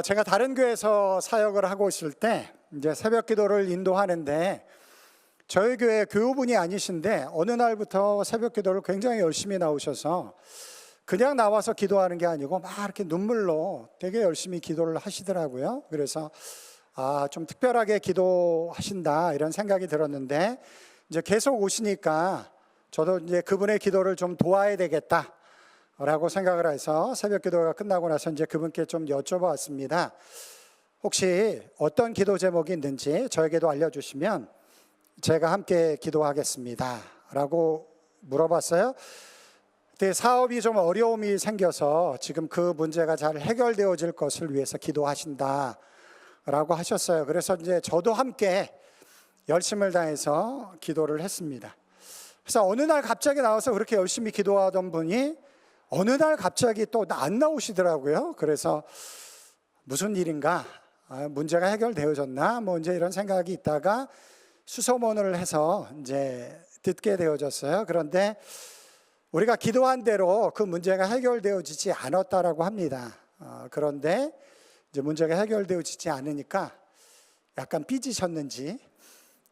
제가 다른 교회에서 사역을 하고 있을 때 이제 새벽 기도를 인도하는데 저희 교회 교우분이 아니신데 어느 날부터 새벽 기도를 굉장히 열심히 나오셔서 그냥 나와서 기도하는 게 아니고 막 이렇게 눈물로 되게 열심히 기도를 하시더라고요. 그래서 좀 특별하게 기도하신다 이런 생각이 들었는데 이제 계속 오시니까 저도 이제 그분의 기도를 좀 도와야 되겠다 라고 생각을 해서 새벽 기도가 끝나고 나서 이제 그분께 좀 여쭤봤습니다. 혹시 어떤 기도 제목이 있는지 저에게도 알려주시면 제가 함께 기도하겠습니다 라고 물어봤어요. 그때 사업이 좀 어려움이 생겨서 지금 그 문제가 잘 해결되어질 것을 위해서 기도하신다 라고 하셨어요. 그래서 이제 저도 함께 열심을 다해서 기도를 했습니다. 그래서 어느 날 갑자기 나와서 그렇게 열심히 기도하던 분이 어느 날 갑자기 또 안 나오시더라고요. 그래서 무슨 일인가? 문제가 해결되어졌나? 뭐 이제 이런 생각이 있다가 수소문을 해서 이제 듣게 되어졌어요. 그런데 우리가 기도한 대로 그 문제가 해결되어지지 않았다라고 합니다. 그런데 이제 문제가 해결되어지지 않으니까 약간 삐지셨는지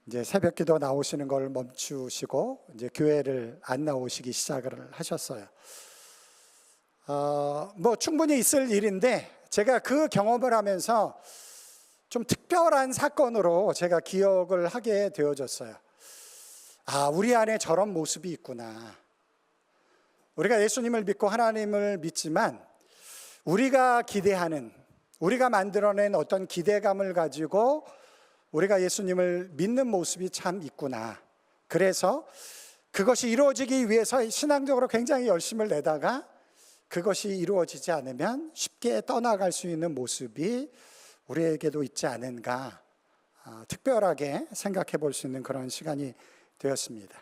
이제 새벽기도 나오시는 걸 멈추시고 이제 교회를 안 나오시기 시작을 하셨어요. 뭐 충분히 있을 일인데 제가 그 경험을 하면서 좀 특별한 사건으로 제가 기억을 하게 되어졌어요. 우리 안에 저런 모습이 있구나. 우리가 예수님을 믿고 하나님을 믿지만 우리가 기대하는, 우리가 만들어낸 어떤 기대감을 가지고 우리가 예수님을 믿는 모습이 참 있구나. 그래서 그것이 이루어지기 위해서 신앙적으로 굉장히 열심을 내다가 그것이 이루어지지 않으면 쉽게 떠나갈 수 있는 모습이 우리에게도 있지 않은가, 특별하게 생각해 볼 수 있는 그런 시간이 되었습니다.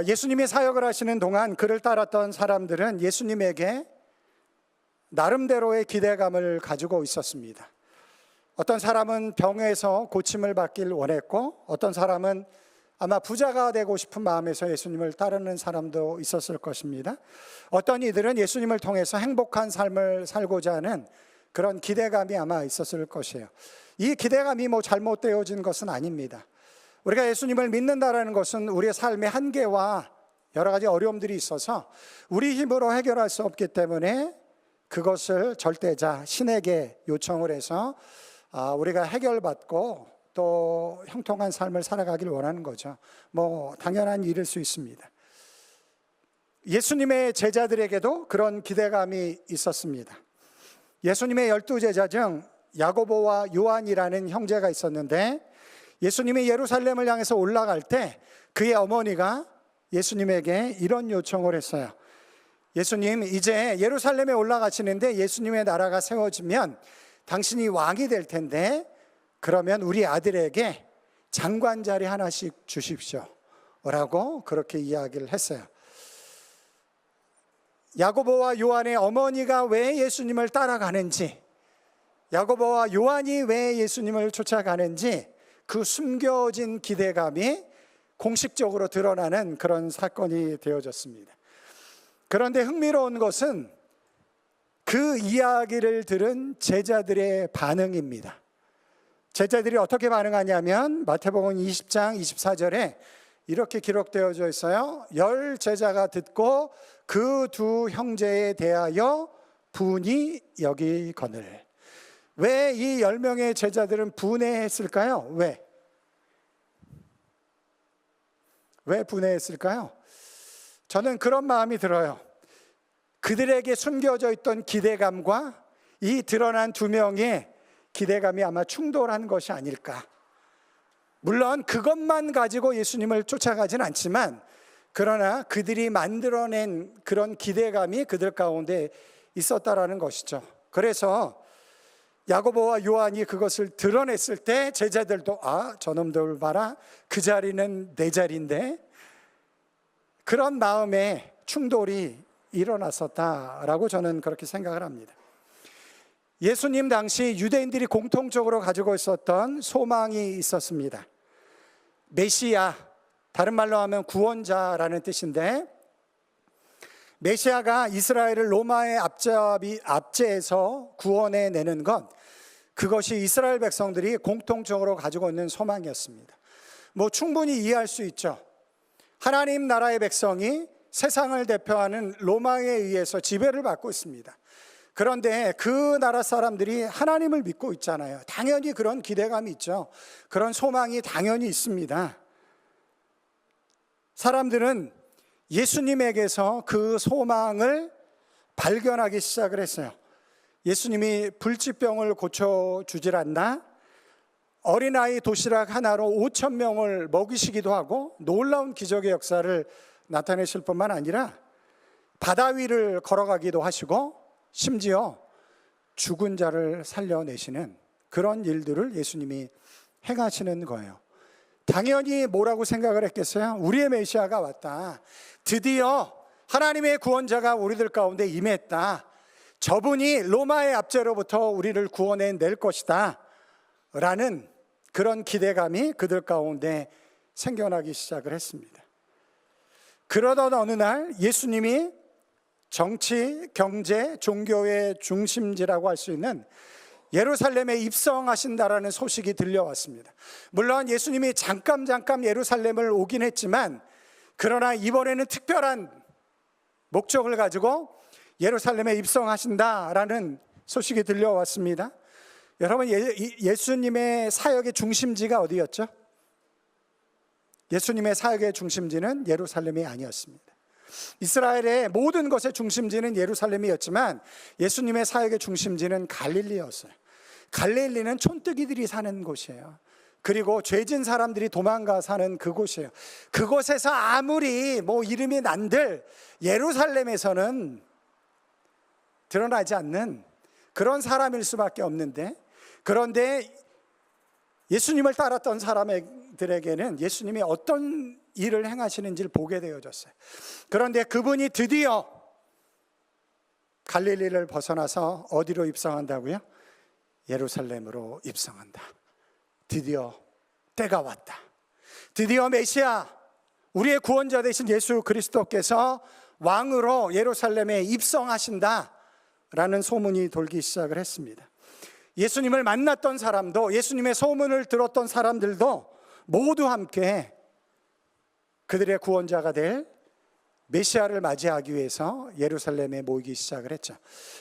예수님이 사역을 하시는 동안 그를 따랐던 사람들은 예수님에게 나름대로의 기대감을 가지고 있었습니다. 어떤 사람은 병에서 고침을 받길 원했고 어떤 사람은 아마 부자가 되고 싶은 마음에서 예수님을 따르는 사람도 있었을 것입니다. 어떤 이들은 예수님을 통해서 행복한 삶을 살고자 하는 그런 기대감이 아마 있었을 것이에요. 이 기대감이 뭐 잘못되어진 것은 아닙니다. 우리가 예수님을 믿는다라는 것은 우리의 삶의 한계와 여러 가지 어려움들이 있어서 우리 힘으로 해결할 수 없기 때문에 그것을 절대자 신에게 요청을 해서 우리가 해결받고 또 형통한 삶을 살아가길 원하는 거죠. 뭐 당연한 일일 수 있습니다. 예수님의 제자들에게도 그런 기대감이 있었습니다. 예수님의 12제자 중 야고보와 요한이라는 형제가 있었는데 예수님이 예루살렘을 향해서 올라갈 때 그의 어머니가 예수님에게 이런 요청을 했어요. 예수님, 이제 예루살렘에 올라가시는데 예수님의 나라가 세워지면 당신이 왕이 될 텐데 그러면 우리 아들에게 장관 자리 하나씩 주십시오 라고 그렇게 이야기를 했어요. 야고보와 요한의 어머니가 왜 예수님을 따라가는지, 야고보와 요한이 왜 예수님을 쫓아가는지 그 숨겨진 기대감이 공식적으로 드러나는 그런 사건이 되어졌습니다. 그런데 흥미로운 것은 그 이야기를 들은 제자들의 반응입니다. 제자들이 어떻게 반응하냐면 마태복음 20장 24절에 이렇게 기록되어져 있어요. 10 제자가 듣고 그 두 형제에 대하여 분이 여기거늘. 왜 이 10명의 제자들은 분해했을까요? 왜 분해했을까요? 저는 그런 마음이 들어요. 그들에게 숨겨져 있던 기대감과 이 드러난 두 명의 기대감이 아마 충돌한 것이 아닐까. 물론 그것만 가지고 예수님을 쫓아가진 않지만 그러나 그들이 만들어낸 그런 기대감이 그들 가운데 있었다라는 것이죠. 그래서 야고보와 요한이 그것을 드러냈을 때 제자들도 저놈들 봐라, 그 자리는 내 자리인데, 그런 마음의 충돌이 일어났었다라고 저는 그렇게 생각을 합니다. 예수님 당시 유대인들이 공통적으로 가지고 있었던 소망이 있었습니다. 메시아, 다른 말로 하면 구원자라는 뜻인데 메시아가 이스라엘을 로마의 압제에서 구원해내는 것, 그것이 이스라엘 백성들이 공통적으로 가지고 있는 소망이었습니다. 충분히 이해할 수 있죠. 하나님 나라의 백성이 세상을 대표하는 로마에 의해서 지배를 받고 있습니다. 그런데 그 나라 사람들이 하나님을 믿고 있잖아요. 당연히 그런 기대감이 있죠. 그런 소망이 당연히 있습니다. 사람들은 예수님에게서 그 소망을 발견하기 시작을 했어요. 예수님이 불치병을 고쳐주질 않나? 어린아이 도시락 하나로 5,000명을 먹이시기도 하고 놀라운 기적의 역사를 나타내실 뿐만 아니라 바다 위를 걸어가기도 하시고 심지어 죽은 자를 살려내시는 그런 일들을 예수님이 행하시는 거예요. 당연히 뭐라고 생각을 했겠어요? 우리의 메시아가 왔다. 드디어 하나님의 구원자가 우리들 가운데 임했다. 저분이 로마의 압제로부터 우리를 구원해낼 것이다 라는 그런 기대감이 그들 가운데 생겨나기 시작을 했습니다. 그러던 어느 날 예수님이 정치, 경제, 종교의 중심지라고 할 수 있는 예루살렘에 입성하신다라는 소식이 들려왔습니다. 물론 예수님이 잠깐 예루살렘을 오긴 했지만, 그러나 이번에는 특별한 목적을 가지고 예루살렘에 입성하신다라는 소식이 들려왔습니다. 여러분, 예수님의 사역의 중심지가 어디였죠? 예수님의 사역의 중심지는 예루살렘이 아니었습니다. 이스라엘의 모든 것의 중심지는 예루살렘이었지만 예수님의 사역의 중심지는 갈릴리였어요. 갈릴리는 촌뜨기들이 사는 곳이에요. 그리고 죄진 사람들이 도망가 사는 그곳이에요. 그곳에서 아무리 이름이 난들 예루살렘에서는 드러나지 않는 그런 사람일 수밖에 없는데, 그런데 예수님을 따랐던 사람들에게는 예수님이 어떤 일을 행하시는지를 보게 되어졌어요. 그런데 그분이 드디어 갈릴리를 벗어나서 어디로 입성한다고요? 예루살렘으로 입성한다. 드디어 때가 왔다. 드디어 메시아, 우리의 구원자 되신 예수 그리스도께서 왕으로 예루살렘에 입성하신다 라는 소문이 돌기 시작을 했습니다. 예수님을 만났던 사람도, 예수님의 소문을 들었던 사람들도 모두 함께 그들의 구원자가 될 메시아를 맞이하기 위해서 예루살렘에 모이기 시작을 했죠.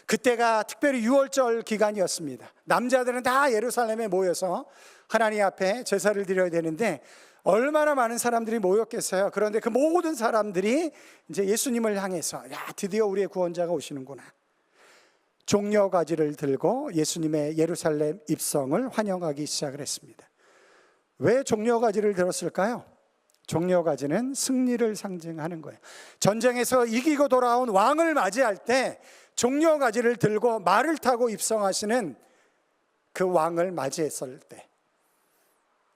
그때가 특별히 유월절 기간이었습니다. 남자들은 다 예루살렘에 모여서 하나님 앞에 제사를 드려야 되는데 얼마나 많은 사람들이 모였겠어요. 그런데 그 모든 사람들이 이제 예수님을 향해서 드디어 우리의 구원자가 오시는구나, 종려가지를 들고 예수님의 예루살렘 입성을 환영하기 시작을 했습니다. 왜 종려가지를 들었을까요? 종려가지는 승리를 상징하는 거예요. 전쟁에서 이기고 돌아온 왕을 맞이할 때 종려가지를 들고 말을 타고 입성하시는 그 왕을 맞이했을 때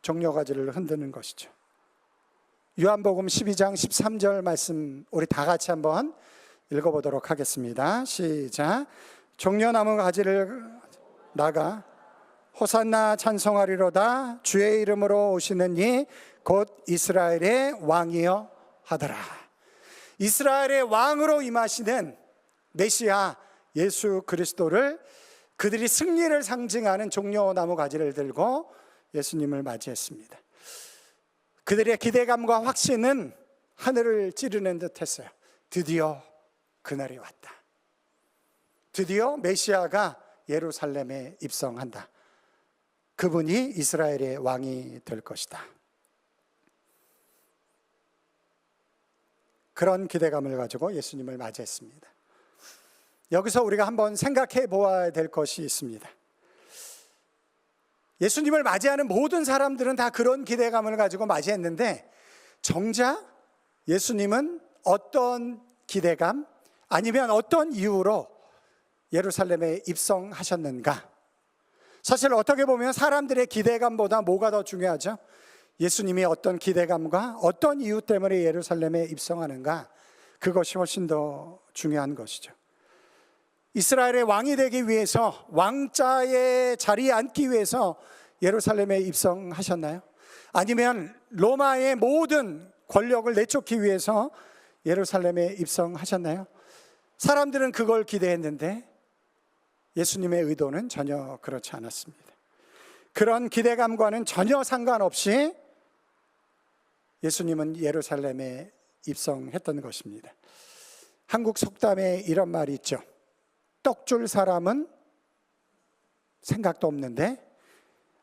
종려가지를 흔드는 것이죠. 요한복음 12장 13절 말씀 우리 다 같이 한번 읽어보도록 하겠습니다. 시작. 종려나무 가지를 나가 호산나 찬송하리로다. 주의 이름으로 오시는 이 곧 이스라엘의 왕이여 하더라. 이스라엘의 왕으로 임하시는 메시아 예수 그리스도를 그들이 승리를 상징하는 종려나무 가지를 들고 예수님을 맞이했습니다. 그들의 기대감과 확신은 하늘을 찌르는 듯 했어요. 드디어 그날이 왔다. 드디어 메시아가 예루살렘에 입성한다. 그분이 이스라엘의 왕이 될 것이다. 그런 기대감을 가지고 예수님을 맞이했습니다. 여기서 우리가 한번 생각해 보아야 될 것이 있습니다. 예수님을 맞이하는 모든 사람들은 다 그런 기대감을 가지고 맞이했는데, 정작 예수님은 어떤 기대감 아니면 어떤 이유로 예루살렘에 입성하셨는가? 사실 어떻게 보면 사람들의 기대감보다 뭐가 더 중요하죠? 예수님이 어떤 기대감과 어떤 이유 때문에 예루살렘에 입성하는가, 그것이 훨씬 더 중요한 것이죠. 이스라엘의 왕이 되기 위해서, 왕자의 자리에 앉기 위해서 예루살렘에 입성하셨나요? 아니면 로마의 모든 권력을 내쫓기 위해서 예루살렘에 입성하셨나요? 사람들은 그걸 기대했는데 예수님의 의도는 전혀 그렇지 않았습니다. 그런 기대감과는 전혀 상관없이 예수님은 예루살렘에 입성했던 것입니다. 한국 속담에 이런 말이 있죠. 떡 줄 사람은 생각도 없는데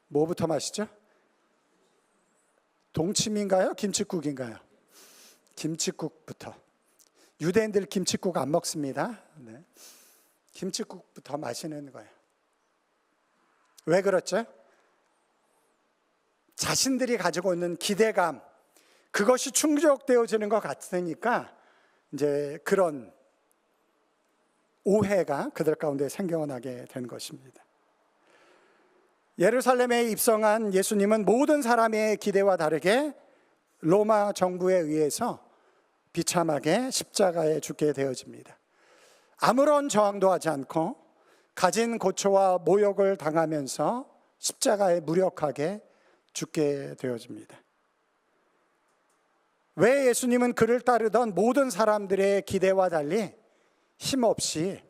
뭐부터 마시죠? 동치미인가요? 김칫국인가요? 김칫국부터. 유대인들 김칫국 안 먹습니다. 네. 김칫국부터 마시는 거예요. 왜 그렇죠? 자신들이 가지고 있는 기대감, 그것이 충족되어지는 것 같으니까 이제 그런 오해가 그들 가운데 생겨나게 된 것입니다. 예루살렘에 입성한 예수님은 모든 사람의 기대와 다르게 로마 정부에 의해서 비참하게 십자가에 죽게 되어집니다. 아무런 저항도 하지 않고 가진 고초와 모욕을 당하면서 십자가에 무력하게 죽게 되어집니다. 왜 예수님은 그를 따르던 모든 사람들의 기대와 달리 힘없이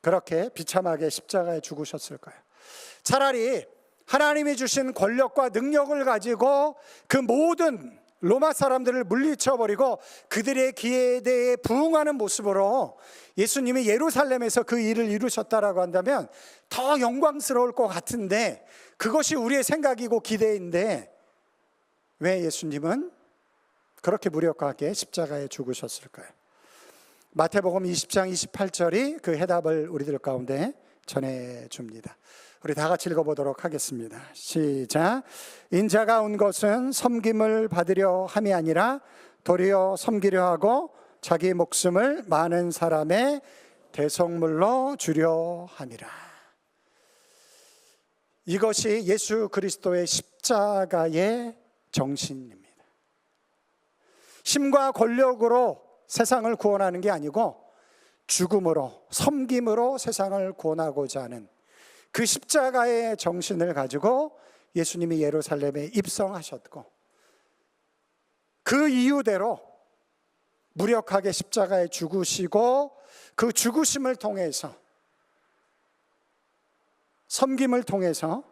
그렇게 비참하게 십자가에 죽으셨을까요? 차라리 하나님이 주신 권력과 능력을 가지고 그 모든 로마 사람들을 물리쳐버리고 그들의 기대에 부응하는 모습으로 예수님이 예루살렘에서 그 일을 이루셨다라고 한다면 더 영광스러울 것 같은데, 그것이 우리의 생각이고 기대인데 왜 예수님은 그렇게 무력하게 십자가에 죽으셨을까요? 마태복음 20장 28절이 그 해답을 우리들 가운데 전해줍니다. 우리 다 같이 읽어보도록 하겠습니다. 시작. 인자가 온 것은 섬김을 받으려 함이 아니라 도리어 섬기려 하고 자기 목숨을 많은 사람의 대속물로 주려 함이라. 이것이 예수 그리스도의 십자가의 정신입니다. 힘과 권력으로 세상을 구원하는 게 아니고 죽음으로, 섬김으로 세상을 구원하고자 하는 그 십자가의 정신을 가지고 예수님이 예루살렘에 입성하셨고, 그 이유대로 무력하게 십자가에 죽으시고 그 죽으심을 통해서, 섬김을 통해서,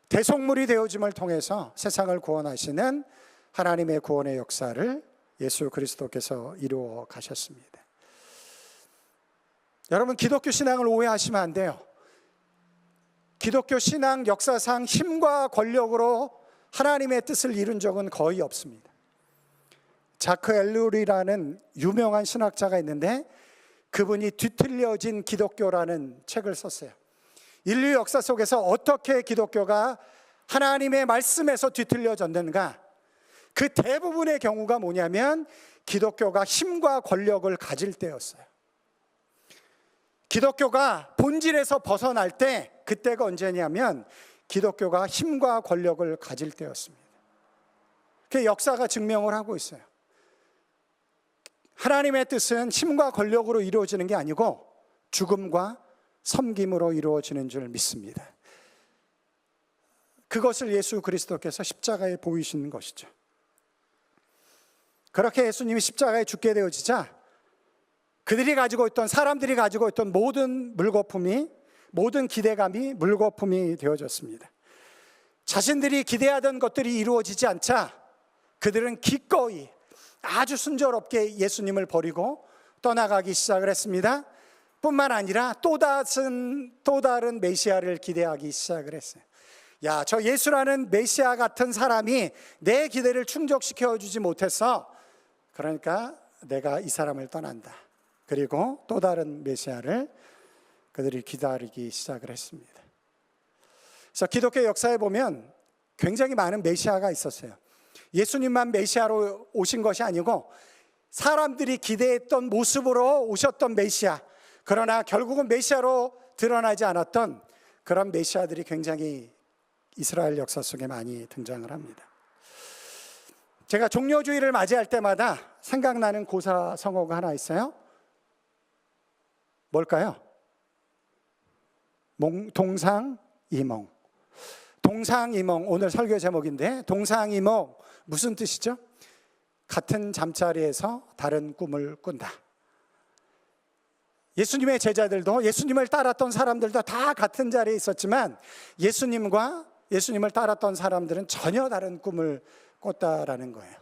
대속물이 되어짐을 통해서 세상을 구원하시는 하나님의 구원의 역사를 예수 그리스도께서 이루어 가셨습니다. 여러분, 기독교 신앙을 오해하시면 안 돼요. 기독교 신앙 역사상 힘과 권력으로 하나님의 뜻을 이룬 적은 거의 없습니다. 자크 엘룰이라는 유명한 신학자가 있는데 그분이 뒤틀려진 기독교라는 책을 썼어요. 인류 역사 속에서 어떻게 기독교가 하나님의 말씀에서 뒤틀려졌는가, 그 대부분의 경우가 뭐냐면 기독교가 힘과 권력을 가질 때였어요. 기독교가 본질에서 벗어날 때, 그때가 언제냐면 기독교가 힘과 권력을 가질 때였습니다. 그 역사가 증명을 하고 있어요. 하나님의 뜻은 힘과 권력으로 이루어지는 게 아니고 죽음과 섬김으로 이루어지는 줄 믿습니다. 그것을 예수 그리스도께서 십자가에 보이신 것이죠. 그렇게 예수님이 십자가에 죽게 되어지자 그들이 가지고 있던, 사람들이 가지고 있던 모든 물거품이, 모든 기대감이 물거품이 되어졌습니다. 자신들이 기대하던 것들이 이루어지지 않자 그들은 기꺼이 아주 순조롭게 예수님을 버리고 떠나가기 시작을 했습니다. 뿐만 아니라 또 다른 메시아를 기대하기 시작을 했어요. 야, 저 예수라는 메시아 같은 사람이 내 기대를 충족시켜 주지 못했어. 그러니까 내가 이 사람을 떠난다. 그리고 또 다른 메시아를 그들이 기다리기 시작을 했습니다. 그래서 기독교 역사에 보면 굉장히 많은 메시아가 있었어요. 예수님만 메시아로 오신 것이 아니고 사람들이 기대했던 모습으로 오셨던 메시아, 그러나 결국은 메시아로 드러나지 않았던 그런 메시아들이 굉장히 이스라엘 역사 속에 많이 등장을 합니다. 제가 종료주의를 맞이할 때마다 생각나는 고사성어가 하나 있어요. 뭘까요? 동상이몽. 동상이몽, 오늘 설교 제목인데 동상이몽 무슨 뜻이죠? 같은 잠자리에서 다른 꿈을 꾼다. 예수님의 제자들도, 예수님을 따랐던 사람들도 다 같은 자리에 있었지만 예수님을 따랐던 사람들은 전혀 다른 꿈을 꿨다라는 거예요.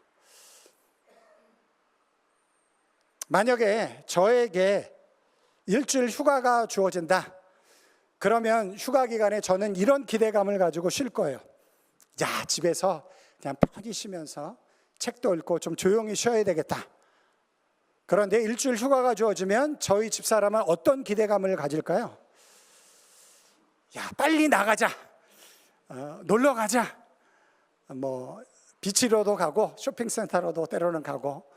만약에 저에게 일주일 휴가가 주어진다, 그러면 휴가 기간에 저는 이런 기대감을 가지고 쉴 거예요. 야, 집에서 그냥 편히 쉬면서 책도 읽고 좀 조용히 쉬어야 되겠다. 그런데 일주일 휴가가 주어지면 저희 집사람은 어떤 기대감을 가질까요? 야, 빨리 나가자, 놀러 가자, 비치로도 가고 쇼핑센터로도 때로는 가고.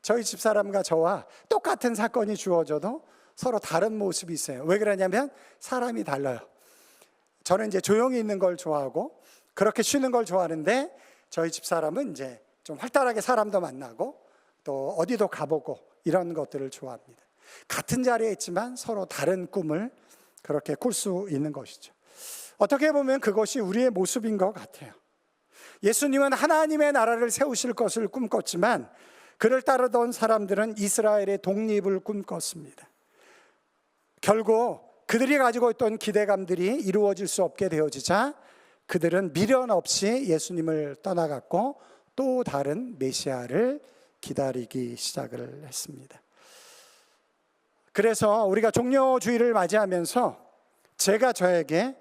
저희 집사람과 저와 똑같은 사건이 주어져도 서로 다른 모습이 있어요. 왜 그러냐면 사람이 달라요. 저는 이제 조용히 있는 걸 좋아하고 그렇게 쉬는 걸 좋아하는데, 저희 집사람은 이제 좀 활달하게 사람도 만나고 또 어디도 가보고 이런 것들을 좋아합니다. 같은 자리에 있지만 서로 다른 꿈을 그렇게 꿀 수 있는 것이죠. 어떻게 보면 그것이 우리의 모습인 것 같아요. 예수님은 하나님의 나라를 세우실 것을 꿈꿨지만 그를 따르던 사람들은 이스라엘의 독립을 꿈꿨습니다. 결국 그들이 가지고 있던 기대감들이 이루어질 수 없게 되어지자 그들은 미련 없이 예수님을 떠나갔고 또 다른 메시아를 기다리기 시작을 했습니다. 그래서 우리가 종려주의를 맞이하면서 제가 저에게,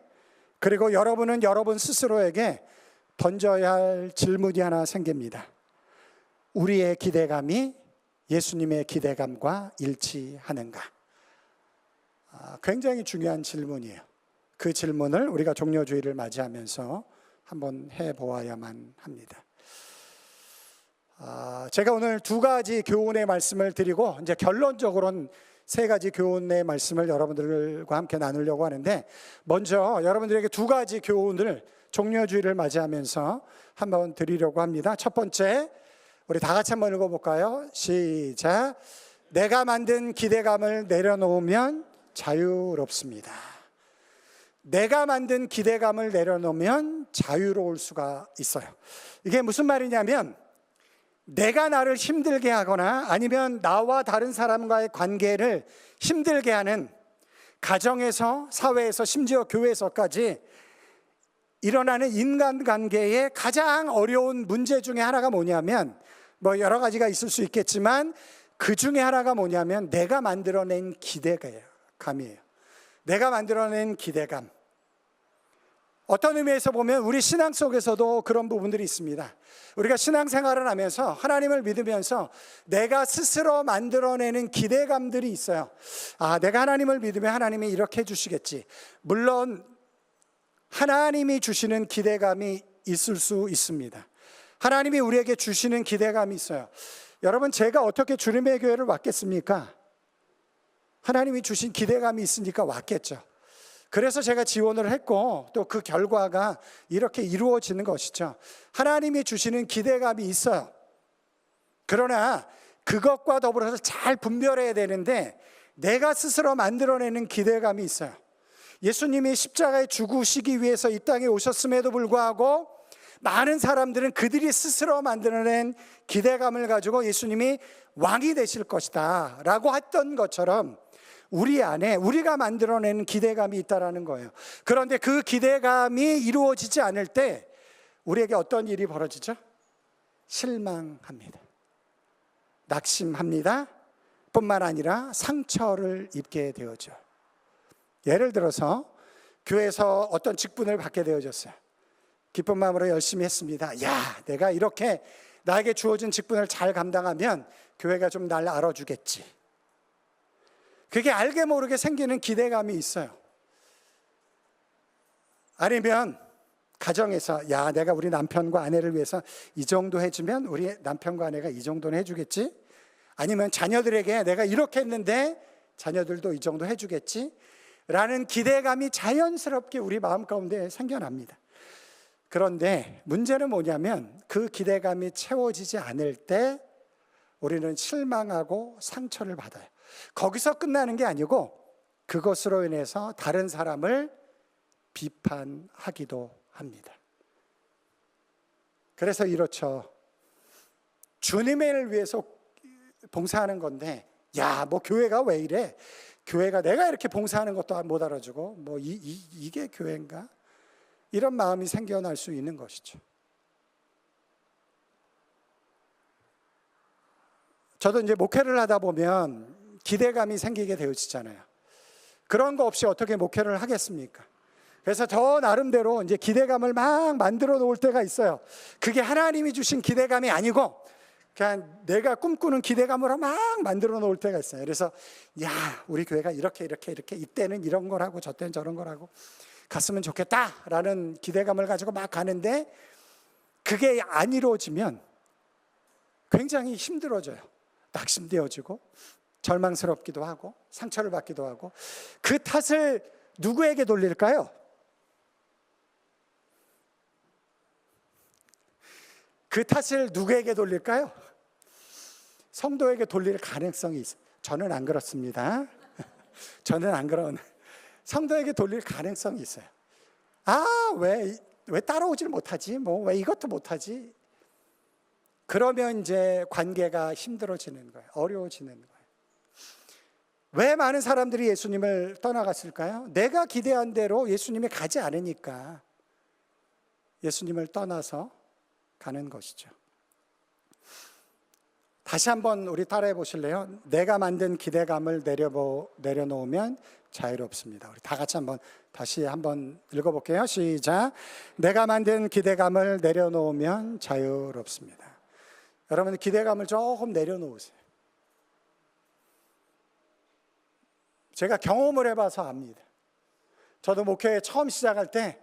그리고 여러분은 여러분 스스로에게 던져야 할 질문이 하나 생깁니다. 우리의 기대감이 예수님의 기대감과 일치하는가? 굉장히 중요한 질문이에요. 그 질문을 우리가 종려주의를 맞이하면서 한번 해보아야만 합니다. 제가 오늘 두 가지 교훈의 말씀을 드리고 이제 결론적으로는 세 가지 교훈의 말씀을 여러분들과 함께 나누려고 하는데, 먼저 여러분들에게 두 가지 교훈을 종려주의를 맞이하면서 한번 드리려고 합니다. 첫 번째, 우리 다 같이 한번 읽어볼까요? 시작. 내가 만든 기대감을 내려놓으면 자유롭습니다. 내가 만든 기대감을 내려놓으면 자유로울 수가 있어요. 이게 무슨 말이냐면, 내가 나를 힘들게 하거나 아니면 나와 다른 사람과의 관계를 힘들게 하는, 가정에서, 사회에서, 심지어 교회에서까지 일어나는 인간관계의 가장 어려운 문제 중에 하나가 뭐냐면, 여러 가지가 있을 수 있겠지만 그 중에 하나가 뭐냐면 내가 만들어낸 기대감이에요. 내가 만들어낸 기대감. 어떤 의미에서 보면 우리 신앙 속에서도 그런 부분들이 있습니다. 우리가 신앙생활을 하면서 하나님을 믿으면서 내가 스스로 만들어내는 기대감들이 있어요. 내가 하나님을 믿으면 하나님이 이렇게 해주시겠지. 물론 하나님이 주시는 기대감이 있을 수 있습니다. 하나님이 우리에게 주시는 기대감이 있어요. 여러분, 제가 어떻게 주님의 교회를 왔겠습니까? 하나님이 주신 기대감이 있으니까 왔겠죠. 그래서 제가 지원을 했고 또 그 결과가 이렇게 이루어지는 것이죠. 하나님이 주시는 기대감이 있어요. 그러나 그것과 더불어서 잘 분별해야 되는데, 내가 스스로 만들어내는 기대감이 있어요. 예수님이 십자가에 죽으시기 위해서 이 땅에 오셨음에도 불구하고 많은 사람들은 그들이 스스로 만들어낸 기대감을 가지고 예수님이 왕이 되실 것이다 라고 했던 것처럼 우리 안에 우리가 만들어낸 기대감이 있다라는 거예요. 그런데 그 기대감이 이루어지지 않을 때 우리에게 어떤 일이 벌어지죠? 실망합니다. 낙심합니다. 뿐만 아니라 상처를 입게 되어져. 예를 들어서 교회에서 어떤 직분을 받게 되어졌어요. 기쁜 마음으로 열심히 했습니다. 야, 내가 이렇게 나에게 주어진 직분을 잘 감당하면 교회가 좀 날 알아주겠지. 그게 알게 모르게 생기는 기대감이 있어요. 아니면 가정에서 야, 내가 우리 남편과 아내를 위해서 이 정도 해주면 우리 남편과 아내가 이 정도는 해주겠지. 아니면 자녀들에게 내가 이렇게 했는데 자녀들도 이 정도 해주겠지 라는 기대감이 자연스럽게 우리 마음 가운데 생겨납니다. 그런데 문제는 뭐냐면 그 기대감이 채워지지 않을 때 우리는 실망하고 상처를 받아요. 거기서 끝나는 게 아니고 그것으로 인해서 다른 사람을 비판하기도 합니다. 그래서 이렇죠. 주님을 위해서 봉사하는 건데 야, 뭐 교회가 왜 이래? 교회가 내가 이렇게 봉사하는 것도 못 알아주고 뭐 이게 교회인가? 이런 마음이 생겨날 수 있는 것이죠. 저도 이제 목회를 하다 보면 기대감이 생기게 되어지잖아요. 그런 거 없이 어떻게 목회를 하겠습니까? 그래서 저 나름대로 이제 기대감을 막 만들어 놓을 때가 있어요. 그게 하나님이 주신 기대감이 아니고 그냥 내가 꿈꾸는 기대감으로 막 만들어 놓을 때가 있어요. 그래서 야, 우리 교회가 이렇게 이때는 이런 거라고 저때는 저런 거라고 갔으면 좋겠다라는 기대감을 가지고 막 가는데 그게 안 이루어지면 굉장히 힘들어져요. 낙심되어지고 절망스럽기도 하고 상처를 받기도 하고. 그 탓을 누구에게 돌릴까요? 그 탓을 누구에게 돌릴까요? 성도에게 돌릴 가능성이 있어요. 저는 안 그렇습니다. 저는 안 그런. 성도에게 돌릴 가능성이 있어요. 아, 왜 따라오질 못하지? 뭐 왜 이것도 못하지? 그러면 이제 관계가 힘들어지는 거예요. 어려워지는 거예요. 왜 많은 사람들이 예수님을 떠나갔을까요? 내가 기대한 대로 예수님이 가지 않으니까 예수님을 떠나서 가는 것이죠. 다시 한번 우리 따라해 보실래요? 내가 만든 기대감을 내려놓으면 자유롭습니다. 우리 다 같이 다시 한번 읽어볼게요. 시작. 내가 만든 기대감을 내려놓으면 자유롭습니다. 여러분, 기대감을 조금 내려놓으세요. 제가 경험을 해봐서 압니다. 저도 목회 처음 시작할 때,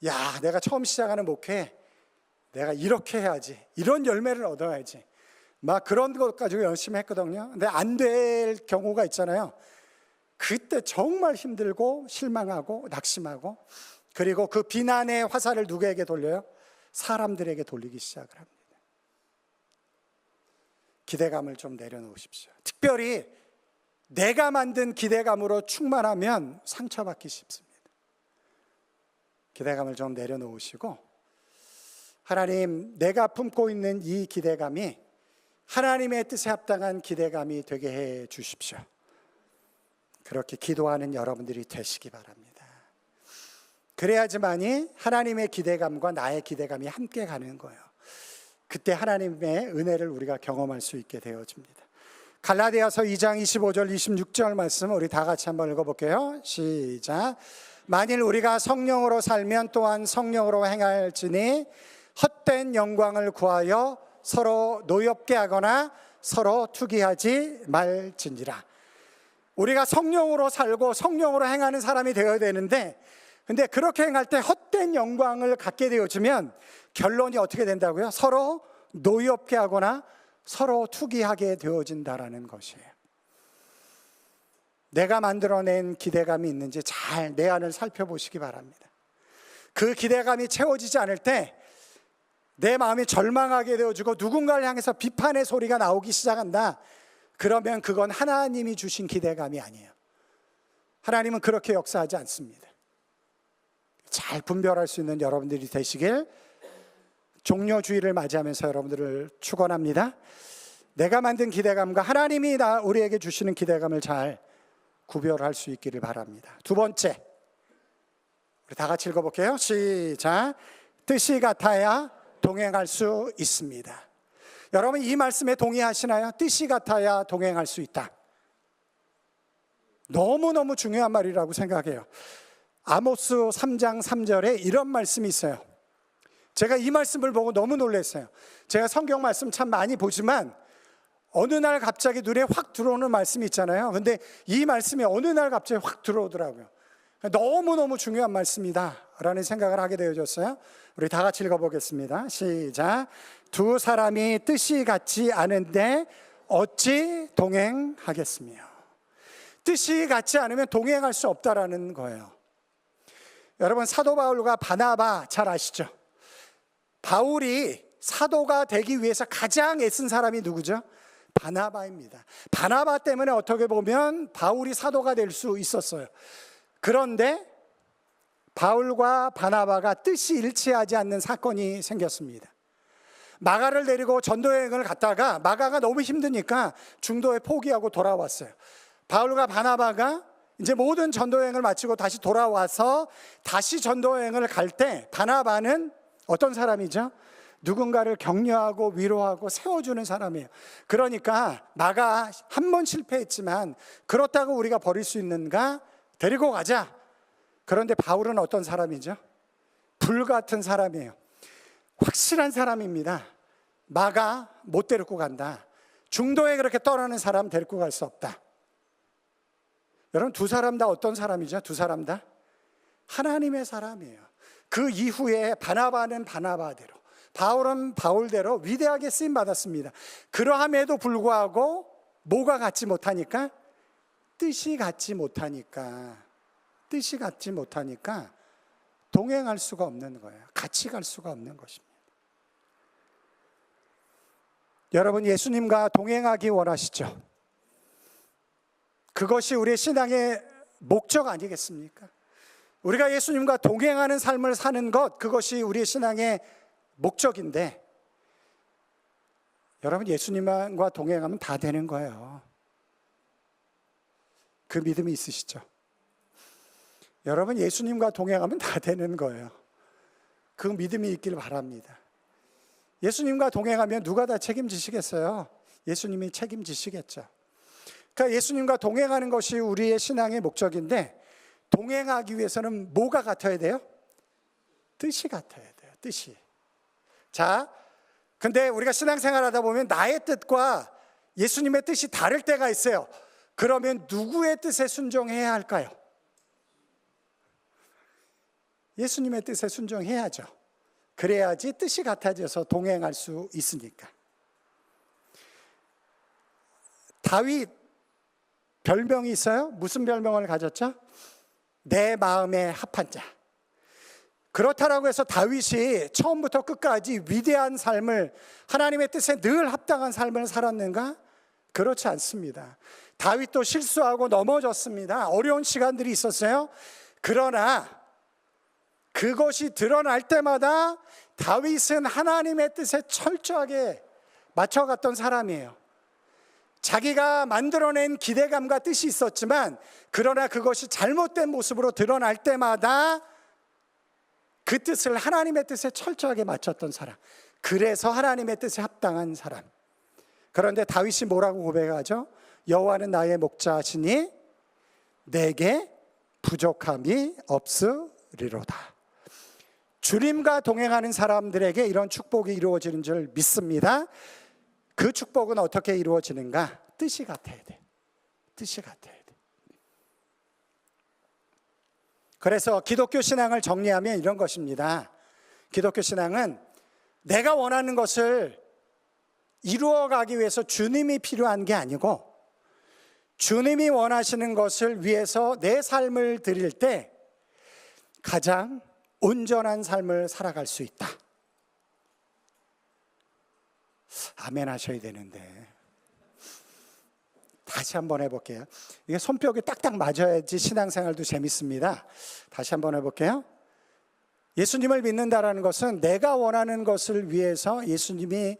야, 내가 처음 시작하는 목회, 내가 이렇게 해야지, 이런 열매를 얻어야지, 막 그런 것 가지고 열심히 했거든요. 근데 안 될 경우가 있잖아요. 그때 정말 힘들고 실망하고 낙심하고, 그리고 그 비난의 화살을 누구에게 돌려요? 사람들에게 돌리기 시작을 합니다. 기대감을 좀 내려놓으십시오. 특별히 내가 만든 기대감으로 충만하면 상처받기 쉽습니다. 기대감을 좀 내려놓으시고, 하나님, 내가 품고 있는 이 기대감이 하나님의 뜻에 합당한 기대감이 되게 해 주십시오. 그렇게 기도하는 여러분들이 되시기 바랍니다. 그래야지만이 하나님의 기대감과 나의 기대감이 함께 가는 거예요. 그때 하나님의 은혜를 우리가 경험할 수 있게 되어집니다. 갈라디아서 2장 25절 26절 말씀 우리 다 같이 한번 읽어볼게요. 시작. 만일 우리가 성령으로 살면 또한 성령으로 행할지니 헛된 영광을 구하여 서로 노엽게 하거나 서로 투기하지 말지니라. 우리가 성령으로 살고 성령으로 행하는 사람이 되어야 되는데, 근데 그렇게 행할 때 헛된 영광을 갖게 되어지면 결론이 어떻게 된다고요? 서로 노엽게 하거나 서로 투기하게 되어진다라는 것이에요. 내가 만들어낸 기대감이 있는지 잘 내 안을 살펴보시기 바랍니다. 그 기대감이 채워지지 않을 때 내 마음이 절망하게 되어지고 누군가를 향해서 비판의 소리가 나오기 시작한다. 그러면 그건 하나님이 주신 기대감이 아니에요. 하나님은 그렇게 역사하지 않습니다. 잘 분별할 수 있는 여러분들이 되시길 종료주의를 맞이하면서 여러분들을 축원합니다. 내가 만든 기대감과 하나님이 우리에게 주시는 기대감을 잘 구별할 수 있기를 바랍니다. 두 번째, 우리 다 같이 읽어볼게요. 시작. 뜻이 같아야 동행할 수 있습니다. 여러분, 이 말씀에 동의하시나요? 뜻이 같아야 동행할 수 있다. 너무너무 중요한 말이라고 생각해요. 아모스 3장 3절에 이런 말씀이 있어요. 제가 이 말씀을 보고 너무 놀랐어요. 제가 성경 말씀 참 많이 보지만 어느 날 갑자기 눈에 확 들어오는 말씀이 있잖아요. 근데 이 말씀이 어느 날 갑자기 확 들어오더라고요. 너무너무 중요한 말씀이다 라는 생각을 하게 되어졌어요. 우리 다 같이 읽어보겠습니다. 시작. 두 사람이 뜻이 같지 않은데 어찌 동행하겠으며. 뜻이 같지 않으면 동행할 수 없다라는 거예요. 여러분, 사도 바울과 바나바 잘 아시죠? 바울이 사도가 되기 위해서 가장 애쓴 사람이 누구죠? 바나바입니다. 바나바 때문에 어떻게 보면 바울이 사도가 될 수 있었어요. 그런데 바울과 바나바가 뜻이 일치하지 않는 사건이 생겼습니다. 마가를 데리고 전도여행을 갔다가 마가가 너무 힘드니까 중도에 포기하고 돌아왔어요. 바울과 바나바가 이제 모든 전도여행을 마치고 다시 돌아와서 다시 전도여행을 갈 때 바나바는 어떤 사람이죠? 누군가를 격려하고 위로하고 세워주는 사람이에요. 그러니까 마가 한 번 실패했지만 그렇다고 우리가 버릴 수 있는가? 데리고 가자. 그런데 바울은 어떤 사람이죠? 불같은 사람이에요. 확실한 사람입니다. 마가 못 데리고 간다. 중도에 그렇게 떠나는 사람 데리고 갈 수 없다. 여러분, 두 사람 다 어떤 사람이죠? 두 사람 다 하나님의 사람이에요. 그 이후에 바나바는 바나바대로, 바울은 바울대로 위대하게 쓰임 받았습니다. 그러함에도 불구하고 뭐가 같지 못하니까? 뜻이 같지 못하니까 동행할 수가 없는 거예요. 같이 갈 수가 없는 것입니다. 여러분, 예수님과 동행하기 원하시죠? 그것이 우리의 신앙의 목적 아니겠습니까? 우리가 예수님과 동행하는 삶을 사는 것, 그것이 우리의 신앙의 목적인데, 여러분, 예수님과 동행하면 다 되는 거예요. 그 믿음이 있으시죠? 여러분, 예수님과 동행하면 다 되는 거예요. 그 믿음이 있길 바랍니다. 예수님과 동행하면 누가 다 책임지시겠어요? 예수님이 책임지시겠죠. 그러니까 예수님과 동행하는 것이 우리의 신앙의 목적인데, 동행하기 위해서는 뭐가 같아야 돼요? 뜻이 같아야 돼요. 뜻이. 자, 근데 우리가 신앙생활 하다 보면 나의 뜻과 예수님의 뜻이 다를 때가 있어요. 그러면 누구의 뜻에 순종해야 할까요? 예수님의 뜻에 순종해야죠. 그래야지 뜻이 같아져서 동행할 수 있으니까. 다윗 별명이 있어요? 무슨 별명을 가졌죠? 내 마음에 합한 자. 그렇다라고 해서 다윗이 처음부터 끝까지 위대한 삶을, 하나님의 뜻에 늘 합당한 삶을 살았는가? 그렇지 않습니다. 다윗도 실수하고 넘어졌습니다. 어려운 시간들이 있었어요. 그러나 그것이 드러날 때마다 다윗은 하나님의 뜻에 철저하게 맞춰갔던 사람이에요. 자기가 만들어낸 기대감과 뜻이 있었지만, 그러나 그것이 잘못된 모습으로 드러날 때마다 그 뜻을 하나님의 뜻에 철저하게 맞췄던 사람, 그래서 하나님의 뜻에 합당한 사람. 그런데 다윗이 뭐라고 고백하죠? 여호와는 나의 목자시니 내게 부족함이 없으리로다. 주님과 동행하는 사람들에게 이런 축복이 이루어지는 줄 믿습니다. 그 축복은 어떻게 이루어지는가? 뜻이 같아야 돼. 뜻이 같아야 돼. 그래서 기독교 신앙을 정리하면 이런 것입니다. 기독교 신앙은 내가 원하는 것을 이루어가기 위해서 주님이 필요한 게 아니고, 주님이 원하시는 것을 위해서 내 삶을 드릴 때 가장 온전한 삶을 살아갈 수 있다. 아멘 하셔야 되는데. 다시 한번 해볼게요. 이게 손뼉이 딱딱 맞아야지 신앙생활도 재밌습니다. 다시 한번 해볼게요. 예수님을 믿는다라는 것은 내가 원하는 것을 위해서 예수님이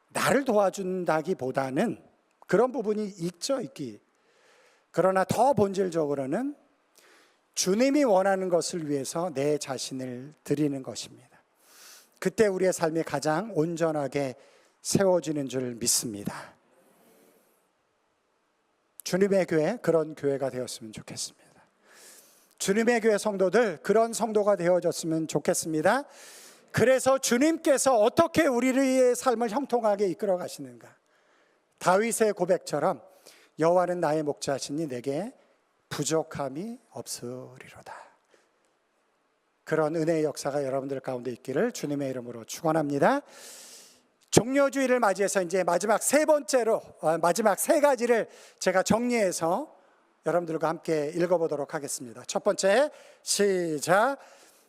나를 도와준다기보다는, 그런 부분이 있기. 그러나 더 본질적으로는 주님이 원하는 것을 위해서 내 자신을 드리는 것입니다. 그때 우리의 삶이 가장 온전하게 세워지는 줄 믿습니다. 주님의 교회, 그런 교회가 되었으면 좋겠습니다. 주님의 교회 성도들, 그런 성도가 되어졌으면 좋겠습니다. 그래서 주님께서 어떻게 우리의 삶을 형통하게 이끌어 가시는가? 다윗의 고백처럼 여호와는 나의 목자시니 내게 부족함이 없으리로다. 그런 은혜의 역사가 여러분들 가운데 있기를 주님의 이름으로 축원합니다. 종료주의를 맞이해서 이제 마지막 세 번째로, 마지막 세 가지를 제가 정리해서 여러분들과 함께 읽어보도록 하겠습니다. 첫 번째, 시작.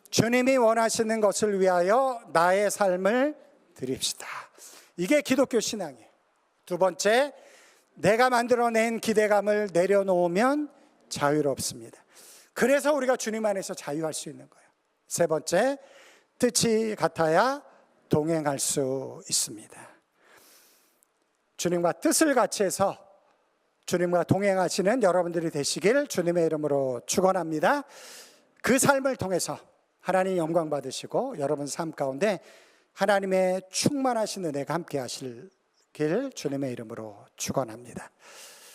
주님이 원하시는 것을 위하여 나의 삶을 드립시다. 이게 기독교 신앙이에요. 두 번째, 내가 만들어낸 기대감을 내려놓으면 자유롭습니다. 그래서 우리가 주님 안에서 자유할 수 있는 거예요. 세 번째, 뜻이 같아야 동행할 수 있습니다. 주님과 뜻을 같이 해서 주님과 동행하시는 여러분들이 되시길 주님의 이름으로 축원합니다. 그 삶을 통해서 하나님 영광 받으시고 여러분 삶 가운데 하나님의 충만하신 은혜가 함께 하시길 주님의 이름으로 축원합니다.